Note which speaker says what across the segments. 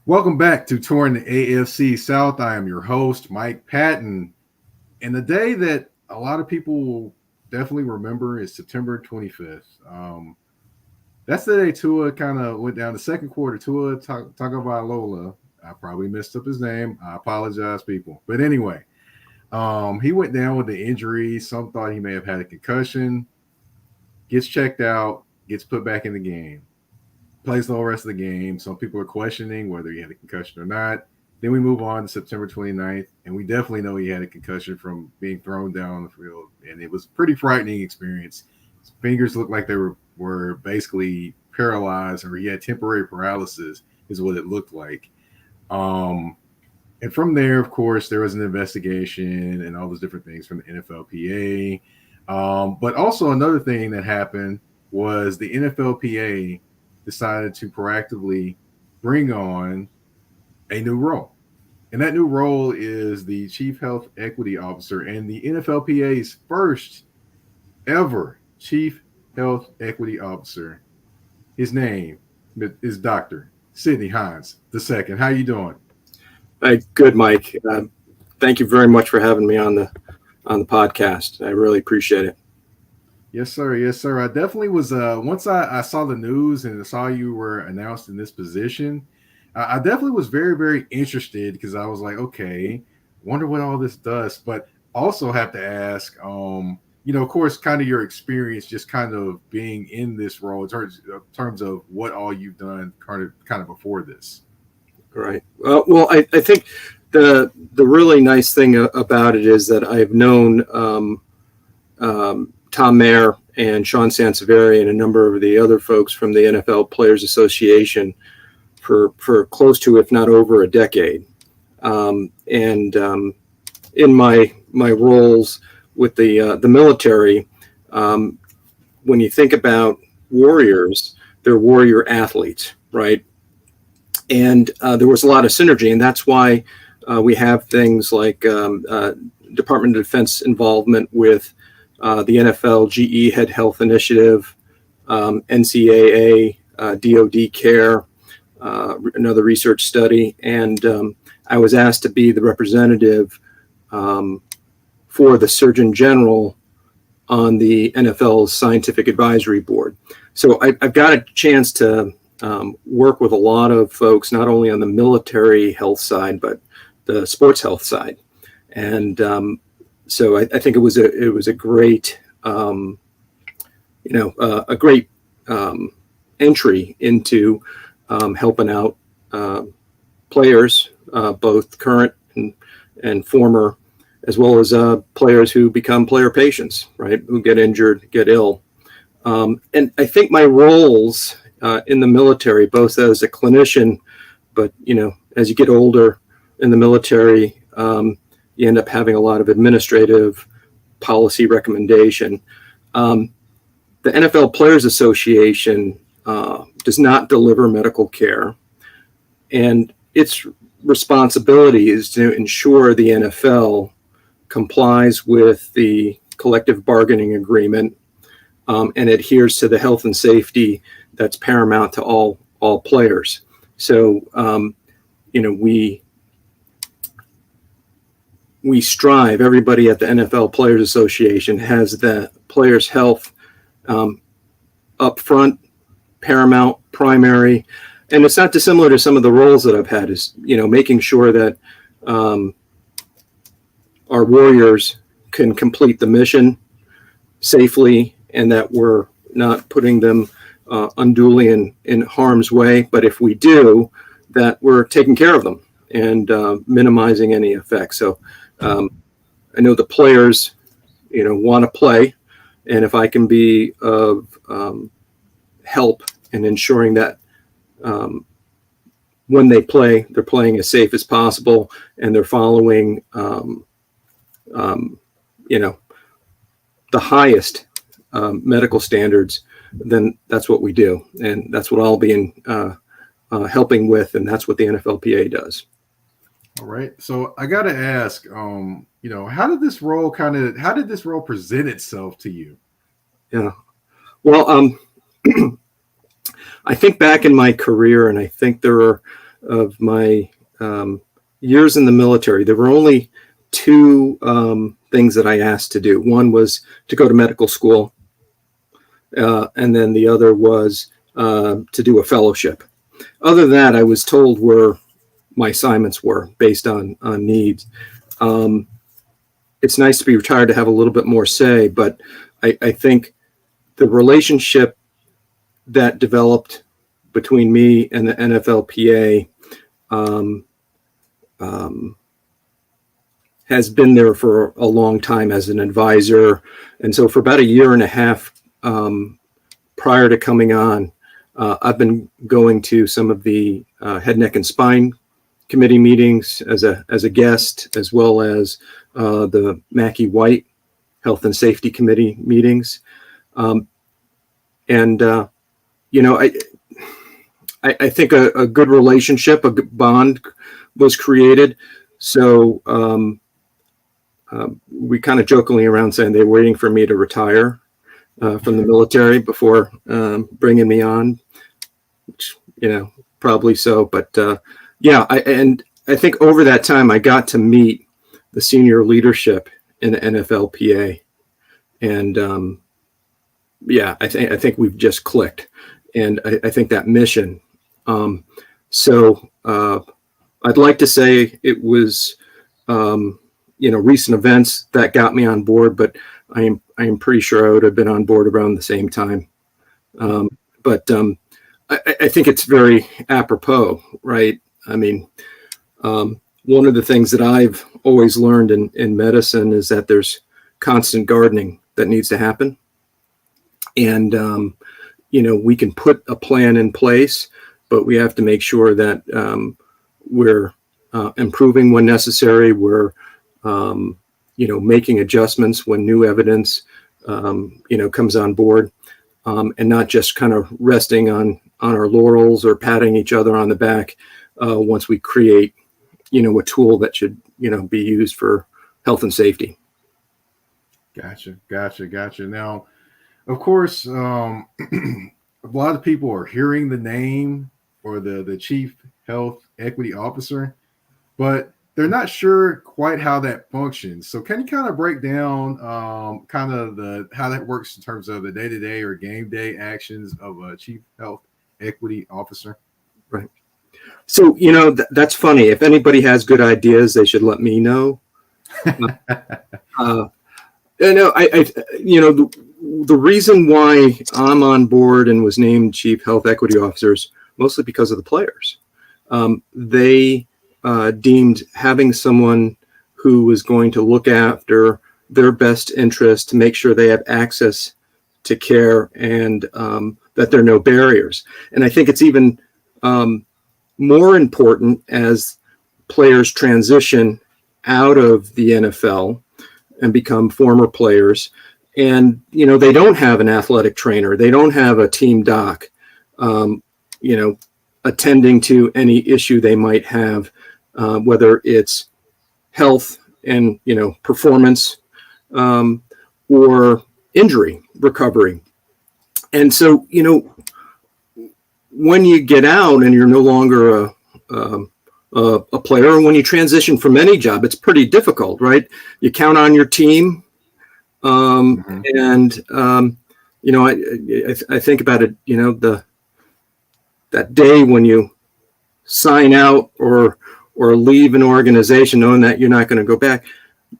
Speaker 1: Welcome back to Touring the AFC South. I am your host, Mike Patton. And the day that a lot of people will definitely remember is September 25th. That's the day Tua kind of went down the second quarter. Tua Tagovailoa. I probably messed up his name. I apologize, people. But anyway, he went down with the injury. Some thought he may have had a concussion. Gets checked out, gets put back in the game. Plays the whole rest of the game. Some people are questioning whether he had a concussion or not. Then we move on to September 29th, and we definitely know he had a concussion from being thrown down on the field, and it was a pretty frightening experience. His fingers looked like they were basically paralyzed, or he had temporary paralysis is what it looked like. And from there, of course, there was an investigation and all those different things from the NFLPA. But also another thing that happened was the NFLPA decided to proactively bring on a new role. And that new role is the Chief Health Equity Officer, and the NFLPA's first ever Chief Health Equity Officer. His name is Dr. Sidney Hinds II. How you doing?
Speaker 2: Good, Mike. Thank you very much for having me on the podcast. I really appreciate it.
Speaker 1: Yes, sir. Yes, sir. I definitely was. Once I saw the news and saw you were announced in this position, I definitely was very, very interested because I was like, okay, wonder what all this does. But also have to ask, of course, kind of your experience, just kind of being in this role in terms of what all you've done, kind of before this.
Speaker 2: Right. Well, I think the really nice thing about it is that I've known Tom Mayer and Sean Sansevieri and a number of the other folks from the NFL Players Association for close to, if not over, a decade. And in my roles with the military, when you think about warriors, they're warrior athletes, right? And there was a lot of synergy, and that's why we have things like Department of Defense involvement with the NFL GE Head Health Initiative, NCAA, DoD Care, another research study, and I was asked to be the representative for the Surgeon General on the NFL's Scientific Advisory Board. So I've got a chance to work with a lot of folks, not only on the military health side, but the sports health side. And so I think it was a great, a great entry into helping out players, both current and former, as well as players who become player patients, right? Who get injured, get ill. And I think my roles in the military, both as a clinician, but, as you get older in the military, you end up having a lot of administrative policy recommendation. The NFL Players Association does not deliver medical care, and its responsibility is to ensure the NFL complies with the collective bargaining agreement and adheres to the health and safety that's paramount to all players. So, we strive, everybody at the NFL Players Association has the players' health up front, paramount, primary. And it's not dissimilar to some of the roles that I've had, is, making sure that our warriors can complete the mission safely and that we're not putting them unduly in harm's way. But if we do, that we're taking care of them and minimizing any effects. So I know the players, want to play, and if I can be of help in ensuring that when they play, they're playing as safe as possible and they're following, the highest medical standards, then that's what we do, and that's what I'll be helping with, and that's what the NFLPA does.
Speaker 1: All right. So I got to ask, how did this role present itself to you?
Speaker 2: Yeah. Well, I think back in my career, and I think there are my years in the military, there were only two things that I asked to do. One was to go to medical school, and then the other was to do a fellowship. Other than that, I was told where my assignments were based on needs. It's nice to be retired to have a little bit more say, but I think the relationship that developed between me and the NFLPA has been there for a long time as an advisor. And so for about a year and a half prior to coming on, I've been going to some of the head, neck, and spine committee meetings as a guest, as well as the Mackey White Health and Safety Committee meetings. I think a good relationship, a good bond was created. So we kind of jokingly around saying they're waiting for me to retire from the military before bringing me on, which, probably so. But I think over that time, I got to meet the senior leadership in the NFLPA. And I think we've just clicked. And I think that mission. So I'd like to say it was, recent events that got me on board, but I am pretty sure I would have been on board around the same time. But I think it's very apropos, right? I mean, one of the things that I've always learned in medicine is that there's constant gardening that needs to happen. And, we can put a plan in place, but we have to make sure that we're improving when necessary. We're, making adjustments when new evidence, comes on board, and not just kind of resting on our laurels or patting each other on the back once we create, a tool that should, be used for health and safety.
Speaker 1: Gotcha. Now, of course, a lot of people are hearing the name or the Chief Health Equity Officer, but they're not sure quite how that functions. So can you kind of break down how that works in terms of the day-to-day or game day actions of a Chief Health Equity Officer?
Speaker 2: Right. So, that's funny. If anybody has good ideas, they should let me know. The reason why I'm on board and was named Chief Health Equity Officer is mostly because of the players. They deemed having someone who was going to look after their best interest to make sure they have access to care and that there are no barriers. And I think it's even more important as players transition out of the NFL and become former players. And, they don't have an athletic trainer. They don't have a team doc, attending to any issue they might have, whether it's health and, performance or injury recovery. And so, when you get out and you're no longer a player, and when you transition from any job, it's pretty difficult, right? You count on your team. And, I think about it, that day when you sign out or leave an organization knowing that you're not going to go back,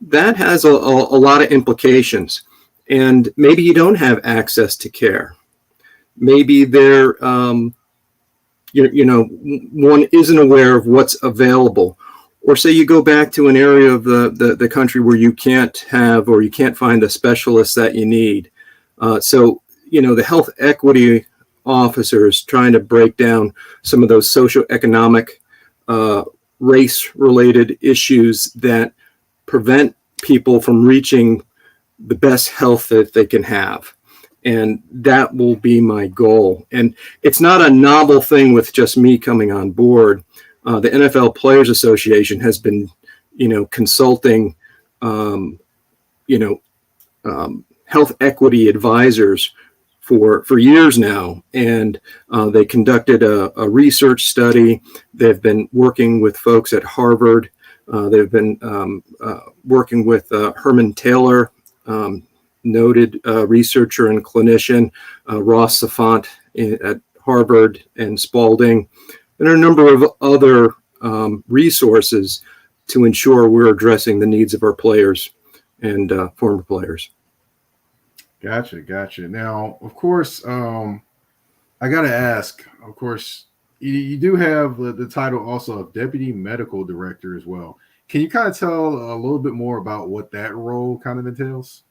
Speaker 2: that has a lot of implications. And maybe you don't have access to care. Maybe there, one isn't aware of what's available. Or say you go back to an area of the country where you can't have or you can't find the specialists that you need. So, the health equity officers trying to break down some of those socioeconomic, race-related issues that prevent people from reaching the best health that they can have. And that will be my goal. And it's not a novel thing with just me coming on board. The NFL Players Association has been, consulting, health equity advisors for years now, and they conducted a research study. They've been working with folks at Harvard. They've been working with Herman Taylor, noted researcher and clinician, Ross Safant at Harvard, and Spalding, and a number of other resources to ensure we're addressing the needs of our players and former players.
Speaker 1: Gotcha. Now, of course, I got to ask, of course, you do have the title also of Deputy Medical Director as well. Can you kind of tell a little bit more about what that role kind of entails?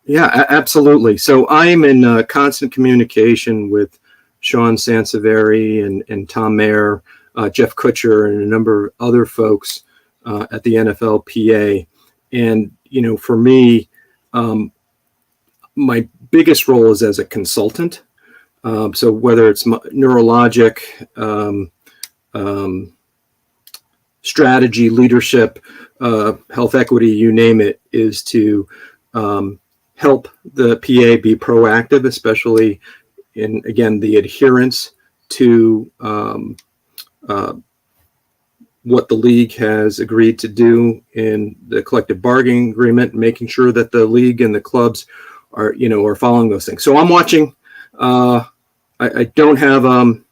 Speaker 2: Yeah, absolutely. So I'm in constant communication with Sean Sansevere and Tom Mayer, Jeff Kutcher, and a number of other folks at the NFLPA. And, for me, my biggest role is as a consultant. So whether it's neurologic, strategy, leadership, health equity, you name it, is to help the PA be proactive, especially in, again, the adherence to what the league has agreed to do in the collective bargaining agreement, making sure that the league and the clubs are following those things. So I'm watching. I don't have a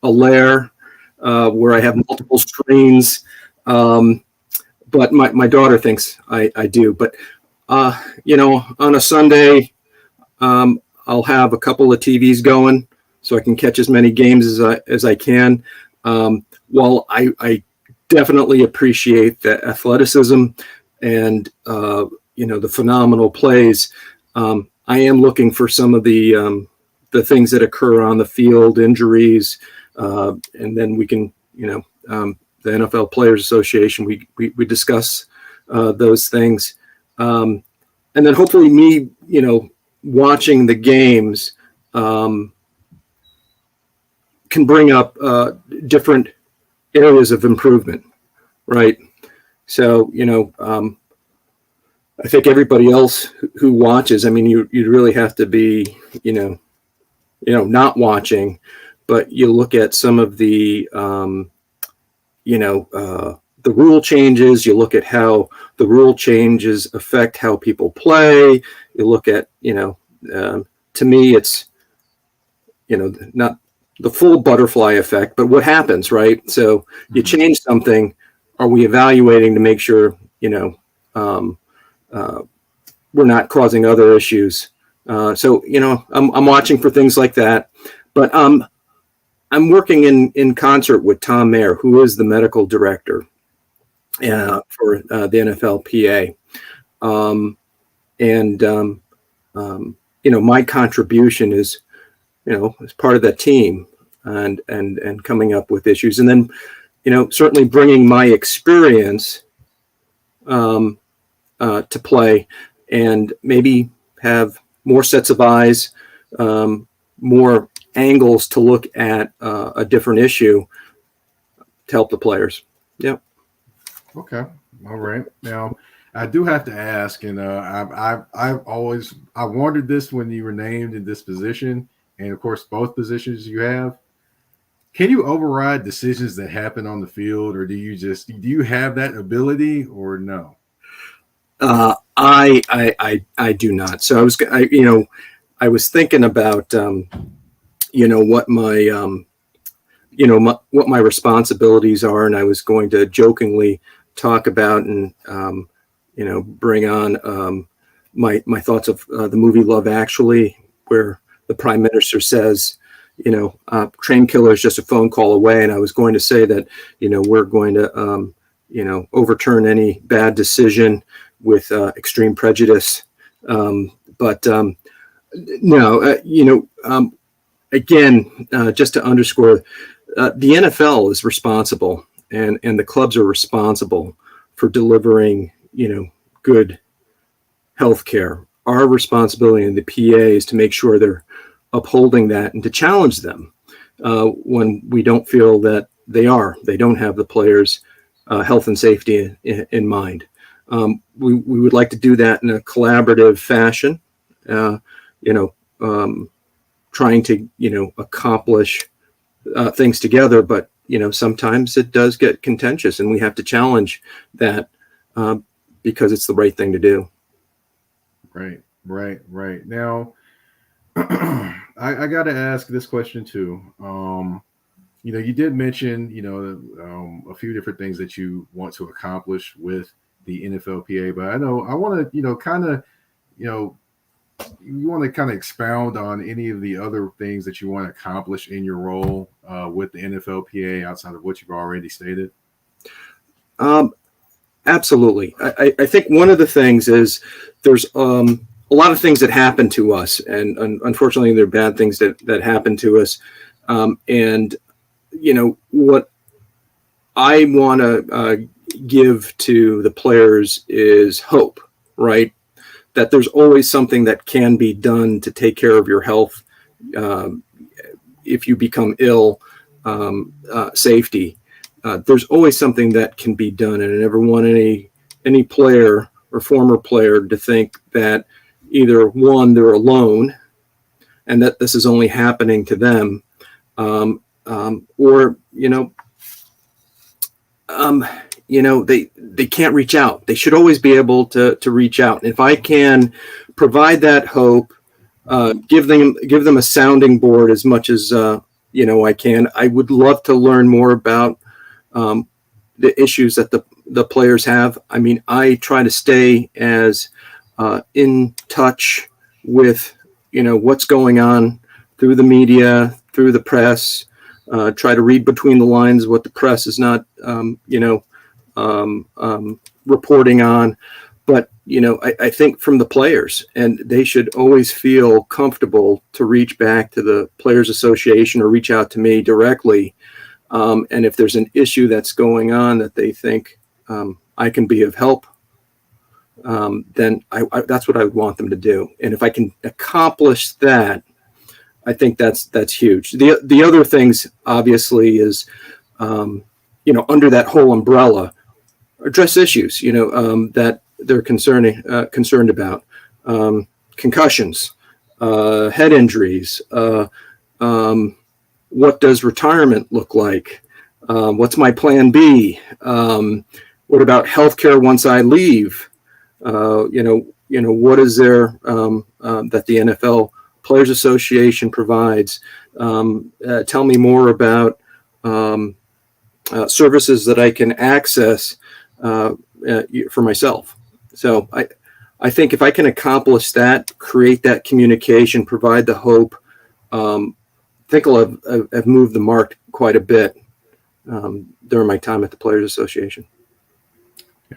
Speaker 2: lair where I have multiple screens, but my daughter thinks I do. But on a Sunday, I'll have a couple of TVs going so I can catch as many games as I can. While I definitely appreciate the athleticism and the phenomenal plays, I am looking for some of the things that occur on the field, injuries, and then we can, the NFL Players Association, we discuss those things, and then hopefully me, watching the games can bring up different areas of improvement, right? So, I think everybody else who watches, you really have to be, not watching, but you look at some of the, the rule changes, you look at how the rule changes affect how people play. You look at, to me, it's, not the full butterfly effect, but what happens, right? So you change something. Are we evaluating to make sure, we're not causing other issues? So, I'm watching for things like that, but I'm working in concert with Tom Mayer, who is the medical director for the NFLPA. My contribution is, as part of that team and coming up with issues. And then, certainly bringing my experience to play and maybe have more sets of eyes, more angles to look at a different issue to help the players. Yep.
Speaker 1: Okay. All right. Now, I do have to ask, and I wondered this when you were named in this position, and of course, both positions you have. Can you override decisions that happen on the field, or do you have that ability, or no?
Speaker 2: I do not. So I was thinking about what my responsibilities are, and I was going to jokingly talk about and bring on my thoughts of the movie Love Actually, where the Prime Minister says, train killer is just a phone call away, and I was going to say that we're going to overturn any bad decision with extreme prejudice, but no, again, just to underscore, the NFL is responsible, and the clubs are responsible for delivering, good health care. Our responsibility in the PA is to make sure they're upholding that and to challenge them when we don't feel that they don't have the players' health and safety in mind. We would like to do that in a collaborative fashion you know, trying to, accomplish things together. But, sometimes it does get contentious, and we have to challenge that because it's the right thing to do.
Speaker 1: Right. Now, I got to ask this question too. You did mention, a few different things that you want to accomplish with the NFLPA, but I know I want to, you want to kind of expound on any of the other things that you want to accomplish in your role with the NFLPA outside of what you've already stated.
Speaker 2: Absolutely. I think one of the things is there's a lot of things that happen to us, and unfortunately, there are bad things that happen to us. And what I want to give to the players is hope, right? That there's always something that can be done to take care of your health if you become ill, safety. There's always something that can be done, and I never want any player or former player to think that either one, they're alone and that this is only happening to them, or they can't reach out. They should always be able to reach out. And if I can provide that hope, give them a sounding board as much as I can. I would love to learn more about the issues that the players have. I mean, I try to stay as in touch with what's going on through the media, through the press. Try to read between the lines what the press is not reporting on. But I think from the players, and they should always feel comfortable to reach back to the Players Association or reach out to me directly. And if there's an issue that's going on that they think I can be of help, then that's what I would want them to do. And if I can accomplish that, I think that's huge. The other things, obviously, is under that whole umbrella, address issues that they're concerned about, concussions, head injuries. What does retirement look like? What's my plan B? What about healthcare once I leave? What is there that the NFL Players Association provides? Tell me more about services that I can access for myself. So I think if I can accomplish that, create that communication, provide the hope, I think I'll have moved the mark quite a bit during my time at the Players Association.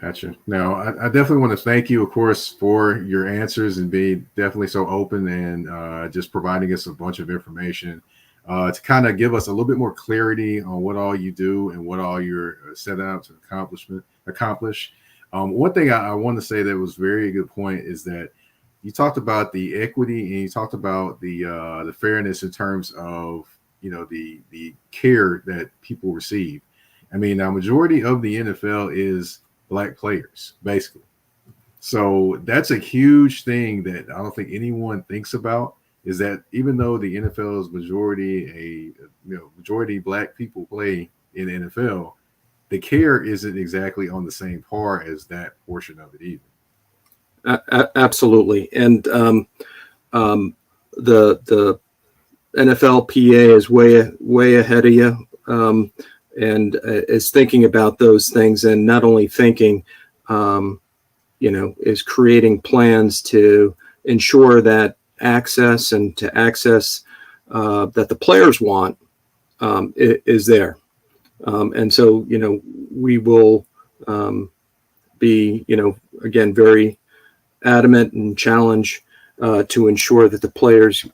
Speaker 1: Gotcha. Now, I definitely want to thank you, of course, for your answers and being definitely so open and just providing us a bunch of information to kind of give us a little bit more clarity on what all you do and what all you're set out to accomplish. One thing I want to say that was very good point is that you talked about the equity and you talked about the fairness in terms of the care that people receive. I mean, a majority of the NFL is Black players, basically. So that's a huge thing that I don't think anyone thinks about, is that even though the NFL is majority Black people play in the NFL, the care isn't exactly on the same par as that portion of it either.
Speaker 2: Absolutely. And the NFLPA is way ahead of you. And is thinking about those things, and not only thinking, is creating plans to ensure that access and to access that the players want is there. And so, we will be, again, very adamant and challenge to ensure that the players,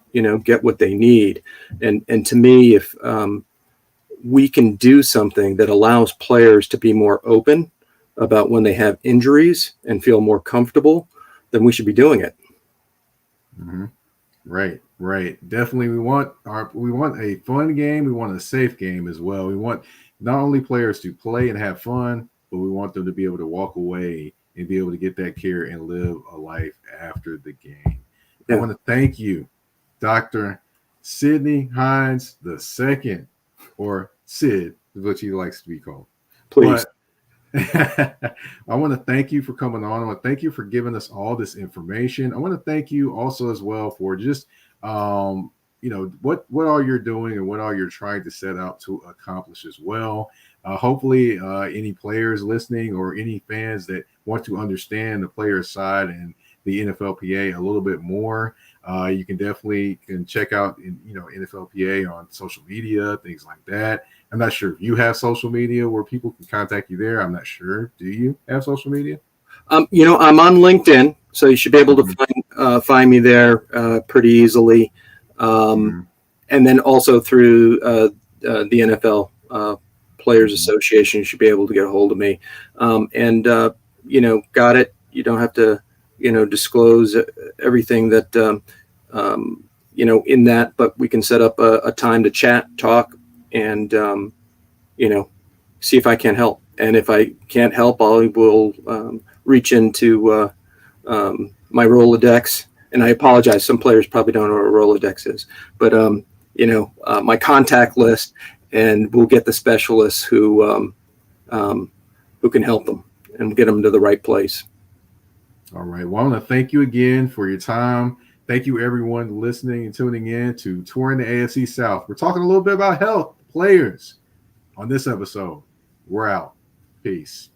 Speaker 2: get what they need. And to me, if we can do something that allows players to be more open about when they have injuries and feel more comfortable, then we should be doing it.
Speaker 1: Mm-hmm. Right. Definitely. We want a fun game. We want a safe game as well. We want not only players to play and have fun, but we want them to be able to walk away and be able to get that care and live a life after the game. I want to thank you, Dr. Sidney Hinds II, or Sid is what he likes to be called.
Speaker 2: Please.
Speaker 1: But I want to thank you for coming on. I want to thank you for giving us all this information. I want to thank you also as well for just what all you're doing and what all you're trying to set out to accomplish as well. Hopefully any players listening or any fans that want to understand the player side and the NFLPA a little bit more, you can definitely check out NFLPA on social media, things like that. I'm not sure if you have social media where people can contact you there. I'm not sure. Do you have social media?
Speaker 2: I'm on LinkedIn, so you should be able to find me there pretty easily. And then also through the NFL Players Association, you should be able to get a hold of me. Got it. You don't have to, disclose everything that, in that, but we can set up a time to chat, talk, and, see if I can help. And if I can't help, I will reach into my Rolodex. And I apologize. Some players probably don't know what a Rolodex is, but, my contact list, and we'll get the specialists who can help them and get them to the right place.
Speaker 1: All right. Well, I want to thank you again for your time. Thank you, everyone, listening and tuning in to Touring the AFC South. We're talking a little bit about health players on this episode. We're out. Peace.